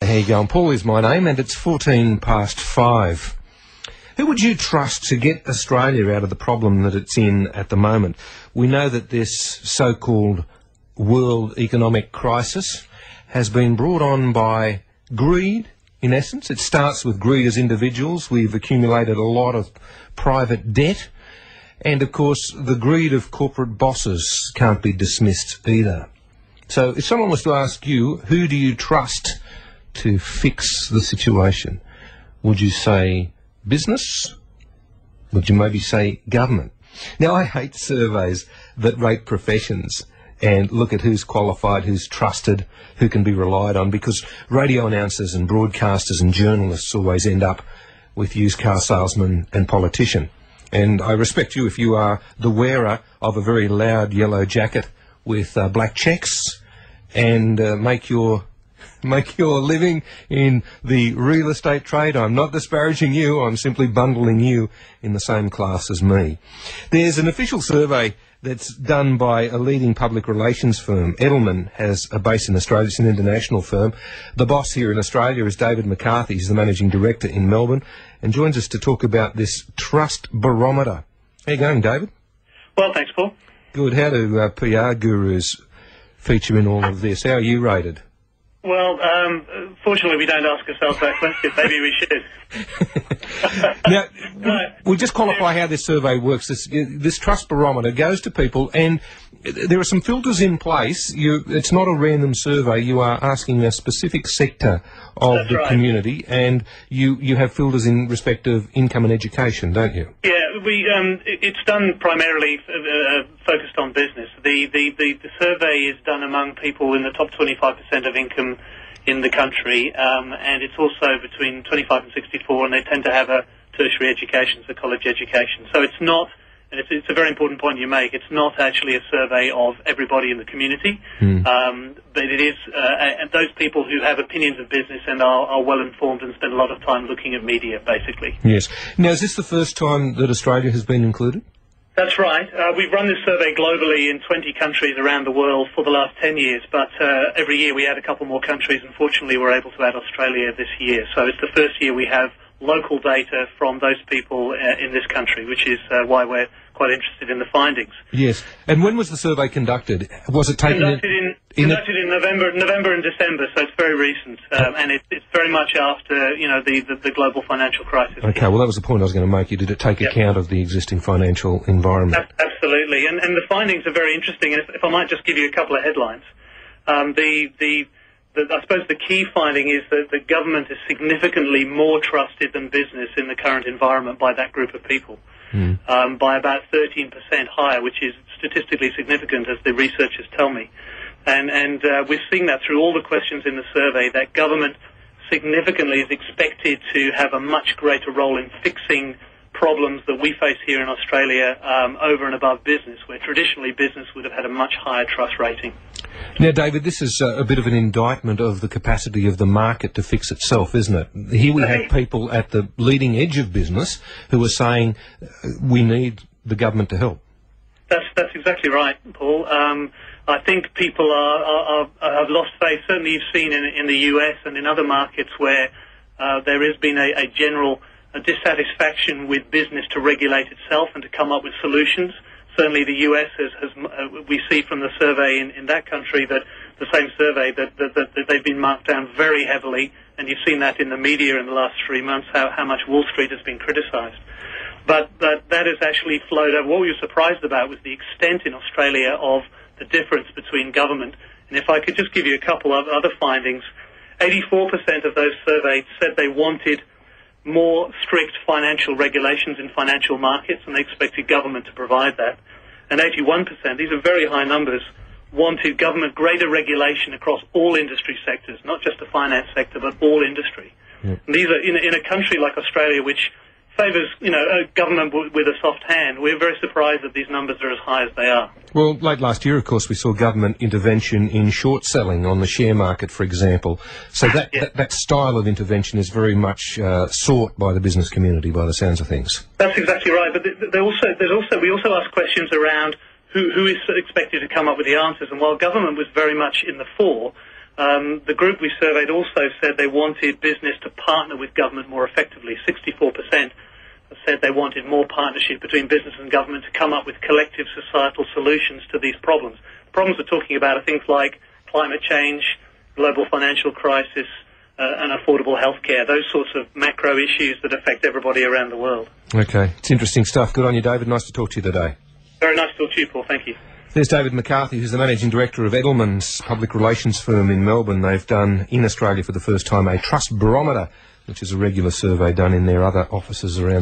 How you going? Paul is my name, and it's 5:14. Who would you trust to get Australia out of the problem that it's in at the moment? We know that this so-called world economic crisis has been brought on by greed, in essence. It starts with greed as individuals. We've accumulated a lot of private debt. And, of course, the greed of corporate bosses can't be dismissed either. So if someone was to ask you, who do you trust to fix the situation? Would you say business? Would you maybe say government? Now, I hate surveys that rate professions and look at who's qualified, who's trusted, who can be relied on, because radio announcers and broadcasters and journalists always end up with used car salesman and politician. And I respect you if you are the wearer of a very loud yellow jacket with black checks and make your living in the real estate trade. I'm not disparaging you, I'm simply bundling you in the same class as me. There's an official survey that's done by a leading public relations firm. Edelman has a base in Australia. It's an international firm. The boss here in Australia is David McCarthy. He's the managing director in Melbourne and joins us to talk about this Trust Barometer. How you going, David? Well, thanks, Paul. Good. How do PR gurus feature in all of this? How are you rated? Well, fortunately, we don't ask ourselves that question. Maybe we should. Now, we'll just qualify how this survey works. This Trust Barometer goes to people, and there are some filters in place. It's not a random survey. You are asking a specific sector of That's the right. community, and you have filters in respect of income and education, don't you? Yeah, it's done primarily focused on business. The survey is done among people in the top 25% of income in the country, and it's also between 25 and 64, and they tend to have a tertiary education, so college education. So it's not, and it's a very important point you make, it's not actually a survey of everybody in the community, but it is and those people who have opinions of business and are well informed and spend a lot of time looking at media, basically. Yes. Now, is this the first time that Australia has been included? That's right. We've run this survey globally in 20 countries around the world for the last 10 years, but every year we add a couple more countries, and fortunately we're able to add Australia this year. So it's the first year we have local data from those people in this country, which is why we're quite interested in the findings. Yes. And when was the survey conducted? Was it taken conducted in November and December, so it's very recent, and it's very much after the global financial crisis. Okay, well that was the point I was going to make. Did it take account of the existing financial environment? Absolutely, and the findings are very interesting. And if I might just give you a couple of headlines, I suppose the key finding is that the government is significantly more trusted than business in the current environment by that group of people, by about 13% higher, which is statistically significant, as the researchers tell me. And we're seeing that through all the questions in the survey, that government significantly is expected to have a much greater role in fixing problems that we face here in Australia over and above business, where traditionally business would have had a much higher trust rating. Now, David, this is a bit of an indictment of the capacity of the market to fix itself, isn't it? Here we have people at the leading edge of business who are saying we need the government to help. That's exactly right, Paul. I think people have lost faith. Certainly you've seen in the US and in other markets where there has been a general dissatisfaction with business to regulate itself and to come up with solutions. Certainly the US we see from the survey in that country, that the same survey, that they've been marked down very heavily, and you've seen that in the media in the last 3 months, how much Wall Street has been criticised. But that has actually flowed over. What we were surprised about was the extent in Australia of the difference between government. And if I could just give you a couple of other findings, 84% of those surveyed said they wanted more strict financial regulations in financial markets, and they expected government to provide that. And 81%, these are very high numbers, wanted government greater regulation across all industry sectors, not just the finance sector, but all industry. And these are in a country like Australia, which favours, a government with a soft hand. We're very surprised that these numbers are as high as they are. Well, late last year, of course, we saw government intervention in short selling on the share market, for example. So that style of intervention is very much sought by the business community, by the sounds of things. That's exactly right. But we also ask questions around who is expected to come up with the answers. And while government was very much in the fore, The group we surveyed also said they wanted business to partner with government more effectively. 64% said they wanted more partnership between business and government to come up with collective societal solutions to these problems. The problems we're talking about are things like climate change, global financial crisis, and affordable healthcare, those sorts of macro issues that affect everybody around the world. Okay, it's interesting stuff. Good on you, David. Nice to talk to you today. Very nice to talk to you, Paul. Thank you. There's David McCarthy, who's the Managing Director of Edelman's public relations firm in Melbourne. They've done, in Australia for the first time, a Trust Barometer, which is a regular survey done in their other offices around